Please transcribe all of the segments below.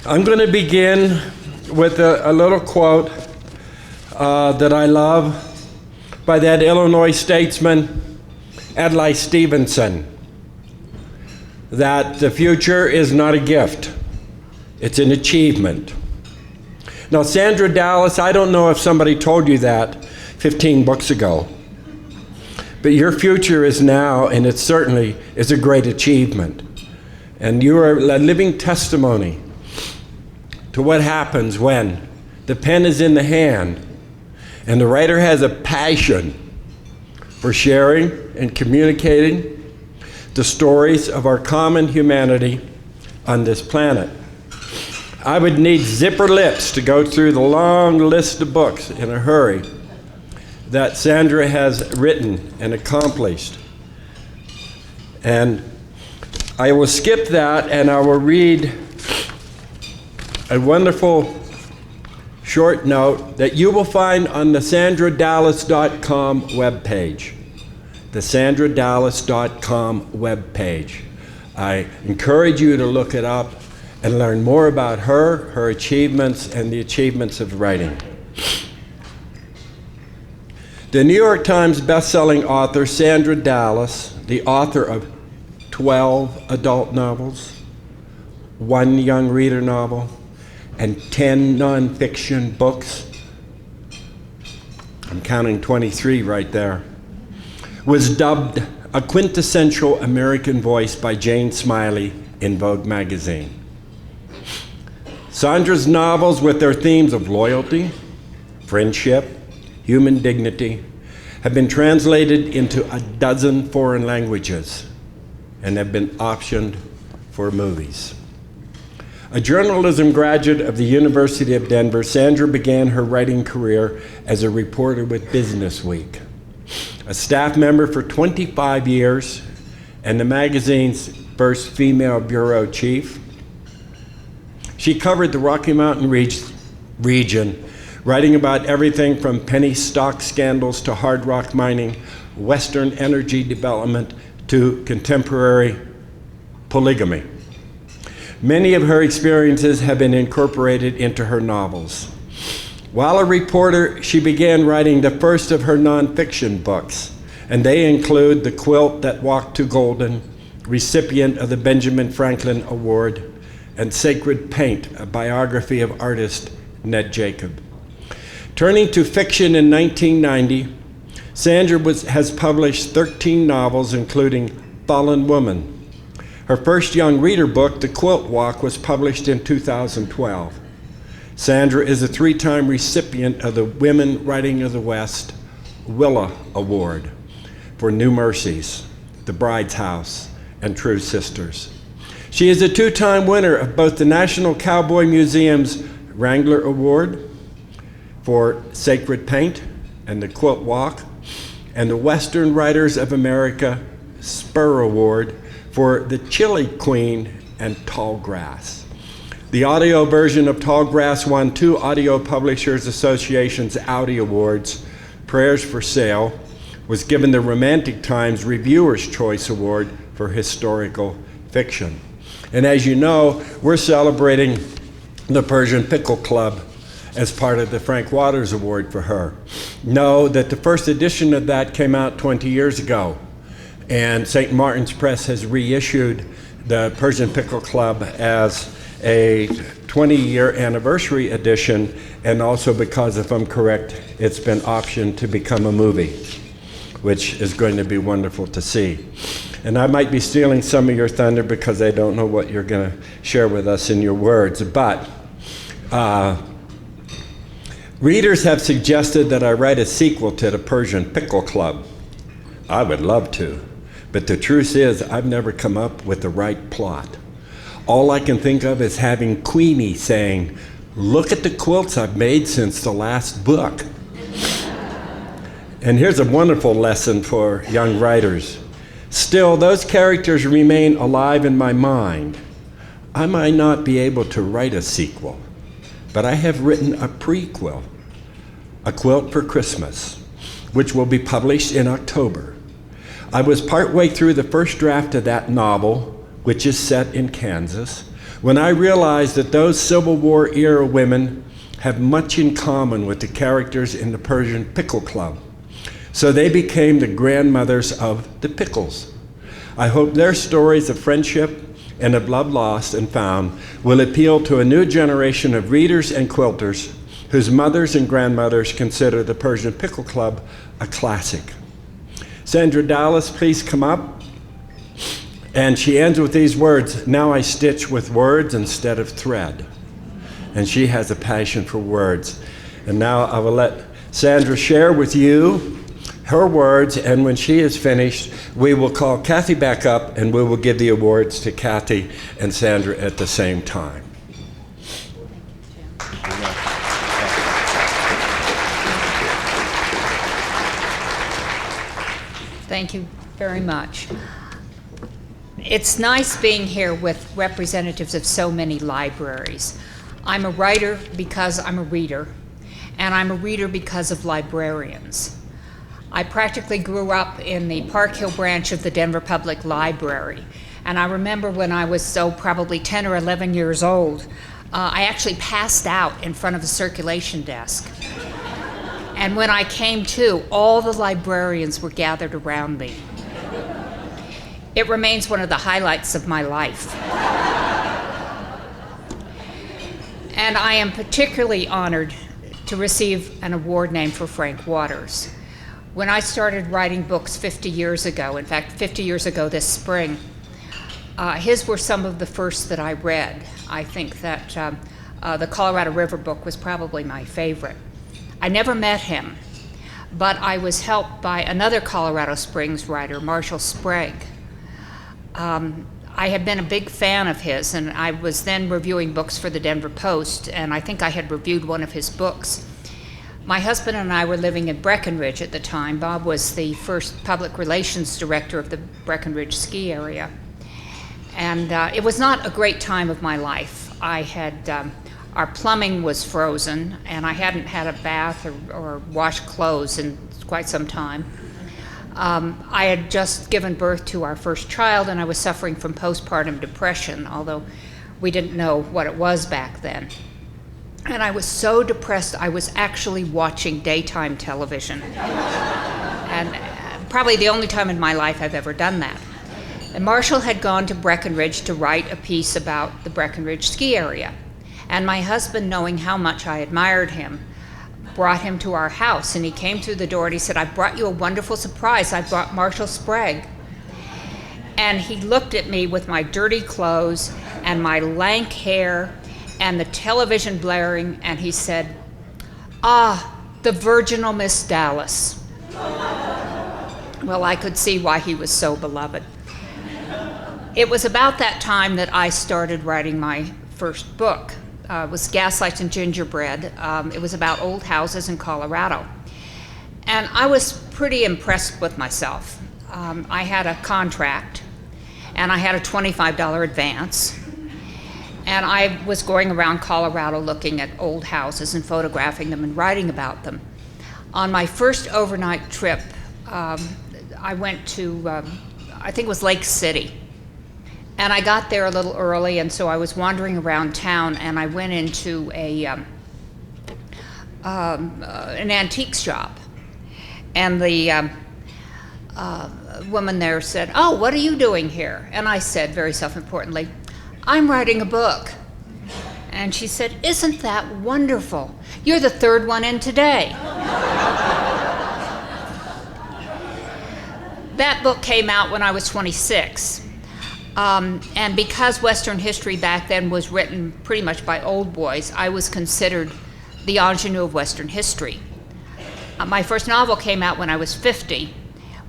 I'm going to begin with a little quote that I love by that Illinois statesman, Adlai Stevenson, that the future is not a gift, it's an achievement. Now, Sandra Dallas, I don't know if somebody told you that 15 books ago, but your future is now, and it certainly is a great achievement. And you are a living testimony to what happens when the pen is in the hand and the writer has a passion for sharing and communicating the stories of our common humanity on this planet. I would need zipper lips to go through the long list of books in a hurry that Sandra has written and accomplished. And I will skip that and I will read a wonderful short note that you will find on the sandradallas.com webpage. The sandradallas.com webpage. I encourage you to look it up and learn more about her achievements, and the achievements of writing. The New York Times bestselling author Sandra Dallas, the author of 12 adult novels, 1 young reader novel, and 10 nonfiction books, I'm counting 23 right there, was dubbed a quintessential American voice by Jane Smiley in Vogue magazine. Sandra's novels, with their themes of loyalty, friendship, human dignity, have been translated into 12 foreign languages and have been optioned for movies. A journalism graduate of the University of Denver, Sandra began her writing career as a reporter with Businessweek, a staff member for 25 years, and the magazine's first female bureau chief. She covered the Rocky Mountain region, writing about everything from penny stock scandals to hard rock mining, Western energy development to contemporary polygamy. Many of her experiences have been incorporated into her novels. While a reporter, she began writing the first of her nonfiction books, and they include The Quilt That Walked to Golden, recipient of the Benjamin Franklin Award, and Sacred Paint, a biography of artist Ned Jacob. Turning to fiction in 1990, Sandra has published 13 novels, including Fallen Woman. Her first young reader book, The Quilt Walk, was published in 2012. Sandra is a 3-time recipient of the Women Writing of the West Willa Award for New Mercies, The Bride's House, and True Sisters. She is a 2-time winner of both the National Cowboy Museum's Wrangler Award for Sacred Paint and The Quilt Walk, and the Western Writers of America Spur Award for The Chili Queen and Tall Grass. The audio version of Tall Grass won 2 Audio Publishers Association's Audi Awards. Prayers for Sale was given the Romantic Times Reviewer's Choice Award for historical fiction. And as you know, we're celebrating the Persian Pickle Club as part of the Frank Waters Award for her. Know that the first edition of that came out 20 years ago. And St. Martin's Press has reissued the Persian Pickle Club as a 20-year anniversary edition, and also, because if I'm correct, it's been optioned to become a movie, which is going to be wonderful to see. And I might be stealing some of your thunder because I don't know what you're going to share with us in your words, but readers have suggested that I write a sequel to the Persian Pickle Club. I would love to. But the truth is, I've never come up with the right plot. All I can think of is having Queenie saying, "Look at the quilts I've made since the last book." And here's a wonderful lesson for young writers. Still, those characters remain alive in my mind. I might not be able to write a sequel, but I have written a prequel, A Quilt for Christmas, which will be published in October. I was partway through the first draft of that novel, which is set in Kansas, when I realized that those Civil War era women have much in common with the characters in the Persian Pickle Club. So they became the grandmothers of the Pickles. I hope their stories of friendship and of love lost and found will appeal to a new generation of readers and quilters whose mothers and grandmothers consider the Persian Pickle Club a classic. Sandra Dallas, please come up. And she ends with these words, "Now I stitch with words instead of thread." And she has a passion for words. And now I will let Sandra share with you her words, and when she is finished, we will call Kathy back up and we will give the awards to Kathy and Sandra at the same time. Thank you very much. It's nice being here with representatives of so many libraries. I'm a writer because I'm a reader, and I'm a reader because of librarians. I practically grew up in the Park Hill branch of the Denver Public Library, and I remember when I was probably 10 or 11 years old, I actually passed out in front of a circulation desk. And when I came to, all the librarians were gathered around me. It remains one of the highlights of my life. And I am particularly honored to receive an award named for Frank Waters. When I started writing books 50 years ago, in fact, 50 years ago this spring, his were some of the first that I read. I think that the Colorado River book was probably my favorite. I never met him, but I was helped by another Colorado Springs writer, Marshall Sprague. I had been a big fan of his, and I was then reviewing books for the Denver Post, and I think I had reviewed one of his books. My husband and I were living in Breckenridge at the time. Bob was the first public relations director of the Breckenridge ski area. And it was not a great time of my life. Our plumbing was frozen, and I hadn't had a bath or washed clothes in quite some time. I had just given birth to our first child, and I was suffering from postpartum depression, although we didn't know what it was back then. And I was so depressed, I was actually watching daytime television. And probably the only time in my life I've ever done that. And Marshall had gone to Breckenridge to write a piece about the Breckenridge ski area. And my husband, knowing how much I admired him, brought him to our house, and he came through the door and he said, "I brought you a wonderful surprise. I brought Marshall Sprague." And he looked at me with my dirty clothes and my lank hair and the television blaring, and he said, "Ah, the virginal Miss Dallas." Well, I could see why he was so beloved. It was about that time that I started writing my first book. It was Gaslights and Gingerbread. It was about old houses in Colorado. And I was pretty impressed with myself. I had a contract, and I had a $25 advance. And I was going around Colorado looking at old houses and photographing them and writing about them. On my first overnight trip, I went to, I think it was Lake City. And I got there a little early, and so I was wandering around town, and I went into an antique shop. And the woman there said, "Oh, what are you doing here?" And I said, very self-importantly, "I'm writing a book." And she said, "Isn't that wonderful? You're the third one in today." That book came out when I was 26. And because Western history back then was written pretty much by old boys, I was considered the ingenue of Western history. My first novel came out when I was 50,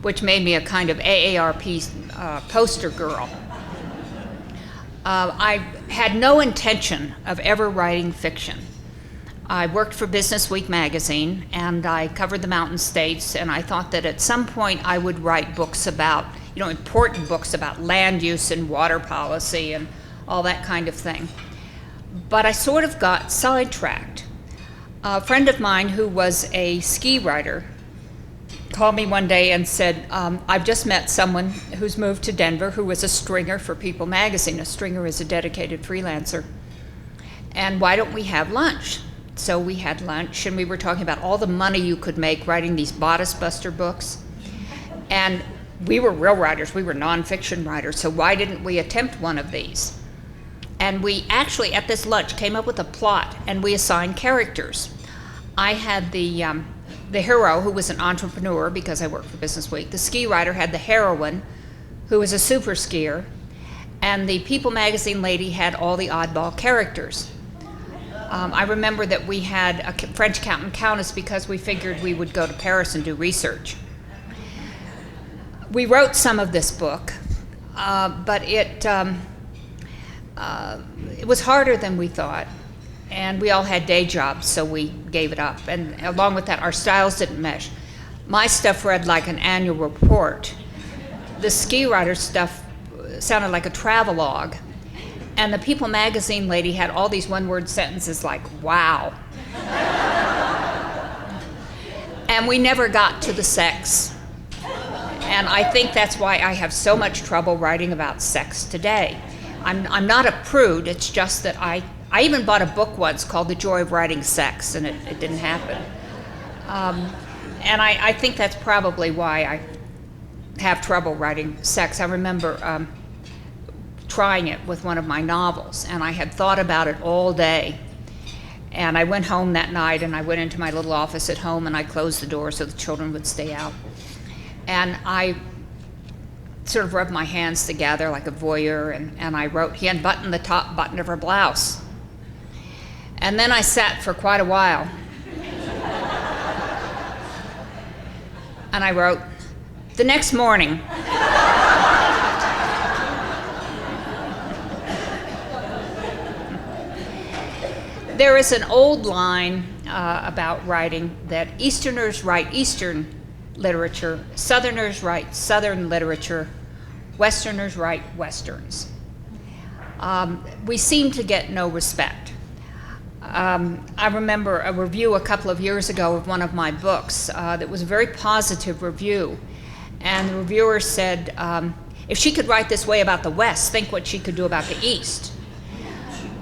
which made me a kind of AARP poster girl. I had no intention of ever writing fiction. I worked for Business Week magazine, and I covered the Mountain States, and I thought that at some point I would write books about, important books about land use and water policy and all that kind of thing. But I sort of got sidetracked. A friend of mine who was a ski writer called me one day and said, I've just met someone who's moved to Denver who was a stringer for People magazine. A stringer is a dedicated freelancer. And why don't we have lunch? So we had lunch, and we were talking about all the money you could make writing these bodice buster books. And we were real writers, we were nonfiction writers, so why didn't we attempt one of these? And we actually, at this lunch, came up with a plot, and we assigned characters. I had the hero, who was an entrepreneur because I worked for Business Week. The ski writer had the heroine, who was a super skier, and the People magazine lady had all the oddball characters. I remember that we had a French accountant countess because we figured we would go to Paris and do research. We wrote some of this book, but it was harder than we thought, and we all had day jobs, so we gave it up. And along with that, our styles didn't mesh. My stuff read like an annual report. The ski writer stuff sounded like a travelogue. And the People magazine lady had all these one-word sentences like, wow. And we never got to the sex. And I think that's why I have so much trouble writing about sex today. I'm not a prude, it's just that I even bought a book once called The Joy of Writing Sex, and it didn't happen. And I think that's probably why I have trouble writing sex. I remember trying it with one of my novels, and I had thought about it all day. And I went home that night, and I went into my little office at home, and I closed the door so the children would stay out. And I sort of rubbed my hands together like a voyeur, and I wrote, he unbuttoned the top button of her blouse. And then I sat for quite a while. And I wrote, the next morning, there is an old line about writing that Easterners write Eastern literature, Southerners write Southern literature, Westerners write Westerns. We seem to get no respect. I remember a review a couple of years ago of one of my books that was a very positive review. And the reviewer said, if she could write this way about the West, think what she could do about the East.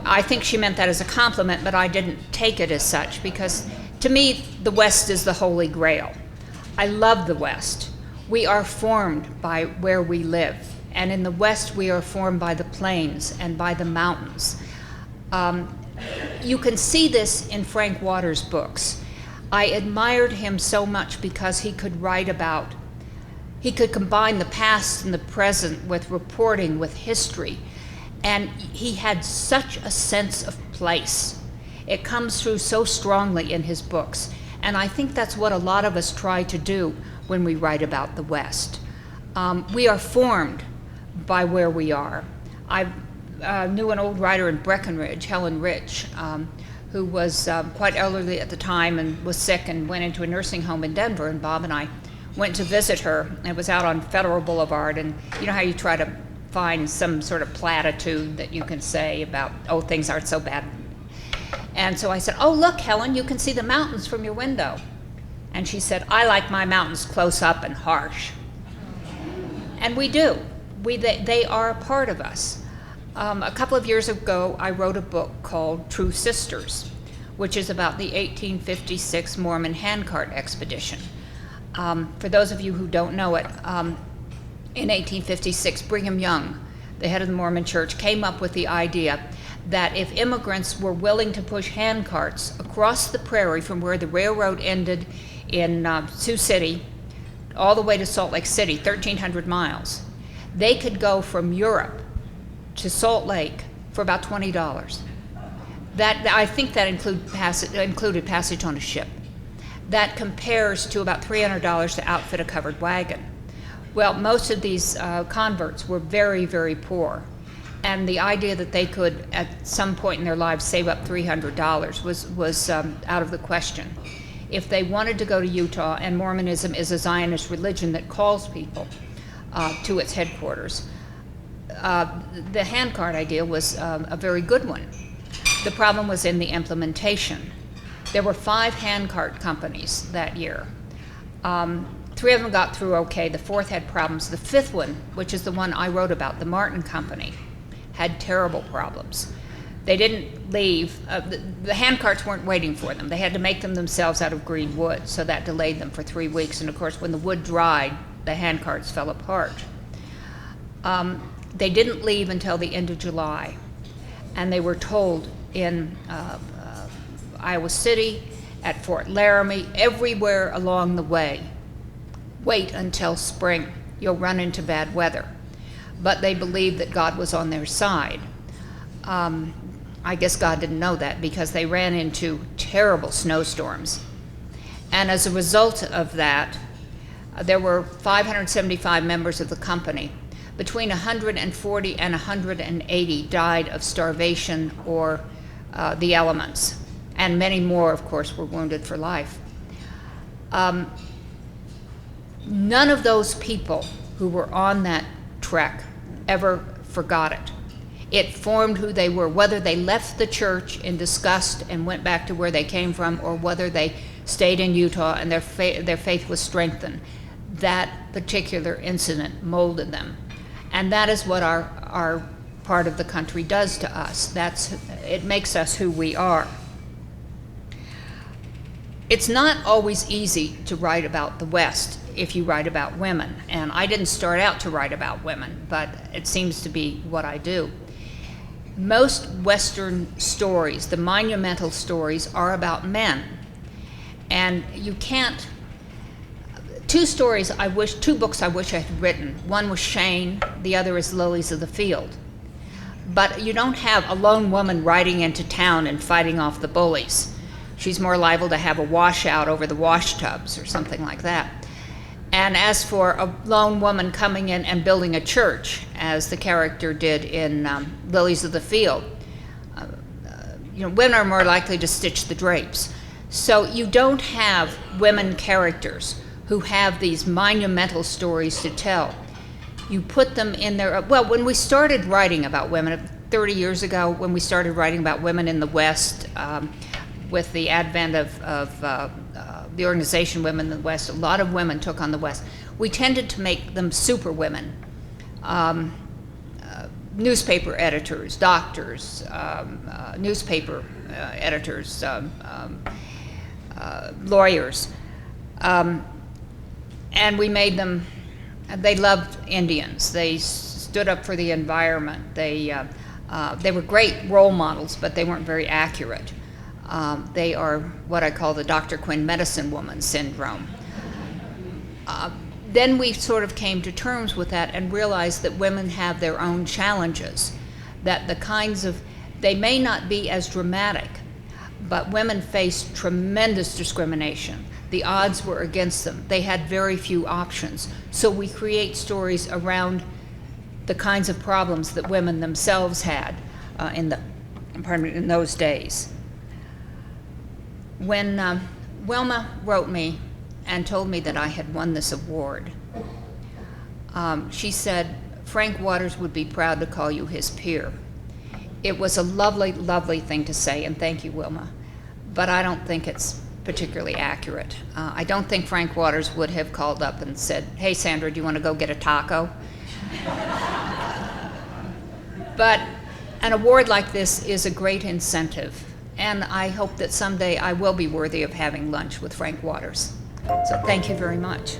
I think she meant that as a compliment, but I didn't take it as such, because to me, the West is the Holy Grail. I love the West. We are formed by where we live. And in the West, we are formed by the plains and by the mountains. You can see this in Frank Waters' books. I admired him so much because he could he could combine the past and the present with reporting, with history. And he had such a sense of place. It comes through so strongly in his books. And I think that's what a lot of us try to do when we write about the West. We are formed by where we are. I knew an old writer in Breckenridge, Helen Rich, who was quite elderly at the time and was sick and went into a nursing home in Denver, and Bob and I went to visit her. It was out on Federal Boulevard, and you know how you try to find some sort of platitude that you can say about, oh, things aren't so bad. And so I said, oh, look, Helen, you can see the mountains from your window. And she said, I like my mountains close up and harsh. And we do. They are a part of us. A couple of years ago, I wrote a book called True Sisters, which is about the 1856 Mormon handcart expedition. For those of you who don't know it, in 1856, Brigham Young, the head of the Mormon Church, came up with the idea that if immigrants were willing to push handcarts across the prairie from where the railroad ended in Sioux City all the way to Salt Lake City, 1,300 miles, they could go from Europe to Salt Lake for about $20. I think that included passage on a ship. That compares to about $300 to outfit a covered wagon. Well, most of these converts were very, very poor. And the idea that they could, at some point in their lives, save up $300 was out of the question. If they wanted to go to Utah, and Mormonism is a Zionist religion that calls people to its headquarters, the handcart idea was a very good one. The problem was in the implementation. There were 5 handcart companies that year. 3 of them got through okay. The 4th had problems. The 5th one, which is the one I wrote about, the Martin Company, had terrible problems. They didn't leave. The handcarts weren't waiting for them. They had to make them themselves out of green wood, so that delayed them for 3 weeks. And of course, when the wood dried, the handcarts fell apart. They didn't leave until the end of July, and they were told in Iowa City, at Fort Laramie, everywhere along the way, wait until spring. You'll run into bad weather. But they believed that God was on their side. I guess God didn't know that, because they ran into terrible snowstorms. And as a result of that, there were 575 members of the company. Between 140 and 180 died of starvation or the elements. And many more, of course, were wounded for life. None of those people who were on that trek ever forgot it. It formed who they were, whether they left the church in disgust and went back to where they came from, or whether they stayed in Utah and their faith was strengthened. That particular incident molded them. And that is what our part of the country does to us. It makes us who we are. It's not always easy to write about the West if you write about women. And I didn't start out to write about women, but it seems to be what I do. Most Western stories, the monumental stories, are about men. And you can't. Two books I wish I had written. One was Shane, the other is Lilies of the Field. But you don't have a lone woman riding into town and fighting off the bullies. She's more liable to have a washout over the wash tubs or something like that. And as for a lone woman coming in and building a church, as the character did in Lilies of the Field, women are more likely to stitch the drapes. So you don't have women characters who have these monumental stories to tell. You put them in there. Well, when we started writing about women 30 years ago, when we started writing about women in the West, with the advent of the organization Women in the West, a lot of women took on the West. We tended to make them super women. Newspaper editors, doctors, newspaper editors, lawyers. And we made them, they loved Indians. They stood up for the environment. They were great role models, but they weren't very accurate. They are what I call the Dr. Quinn medicine woman syndrome. Then we sort of came to terms with that and realized that women have their own challenges, that they may not be as dramatic, but women face tremendous discrimination. The odds were against them. They had very few options. So we create stories around the kinds of problems that women themselves had in those days. When Wilma wrote me and told me that I had won this award, she said, Frank Waters would be proud to call you his peer. It was a lovely, lovely thing to say, and thank you, Wilma, but I don't think it's particularly accurate. I don't think Frank Waters would have called up and said, hey, Sandra, do you want to go get a taco? But an award like this is a great incentive, and I hope that someday I will be worthy of having lunch with Frank Waters. So thank you very much.